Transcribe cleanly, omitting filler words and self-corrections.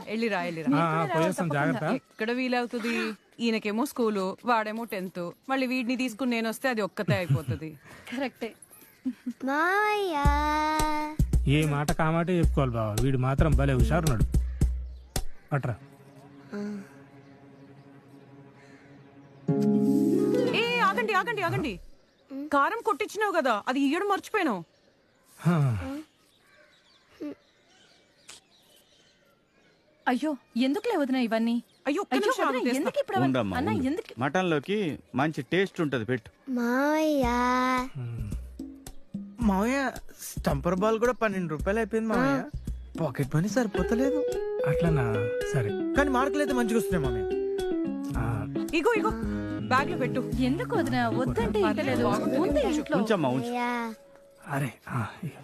వెళ్ళిరా పోయేస్తాం జాగ్రత్త. ఎక్కడ వీలవుతుంది? ఈయనకేమో స్కూలు, వాడేమో 10th, మళ్ళీ వీడిని తీసుకుని నేను వస్తే అది ఒక్కతే అయిపోతుంది. కరెక్టే. మావయ్య ఏ మాట కామాటే చెప్పుకోవాలి బావ, వీడు మాత్రం భలే హుషారున్నాడు. అట్రా ఏ ఆగండి ఆగండి ఆగండి, కారం కొట్టించినావు కదా, అది ఇయ్యడం మర్చిపోయాను. హా. అయ్యో ఎందుకులే వదినా ఇవన్నీ? అయ్యో ఒక్క నిమిషం ఆగు, తెస్తా. ఎందుకు ఇప్పుడు అవన్నీ? ఉండమ్మా, అన్న ఉండు. ఎందుకు? మటన్ లోకి మంచి టేస్ట్ ఉంటది, పెట్టు. మావయ్య మావయ్య స్టంపర్ బాల్ కూడా 12 రూపాయలు అయిపోయింది మావయ్య. పాకెట్ మనీ సరిపోతలేదు. అట్లనా? సరే. కానీ మార్కులు అయితే మంచిగా వస్తున్నాయి మామయ్య. ఆ, ఇగో ఇగో బ్యాగ్ లో పెట్టు. ఎందుకు వదినా? వద్దంటే ఇంటలేదు. ముందు ఇంట్లో ఉంచమ్మా, ఉంచు. మావయ్య అరే ఇగో.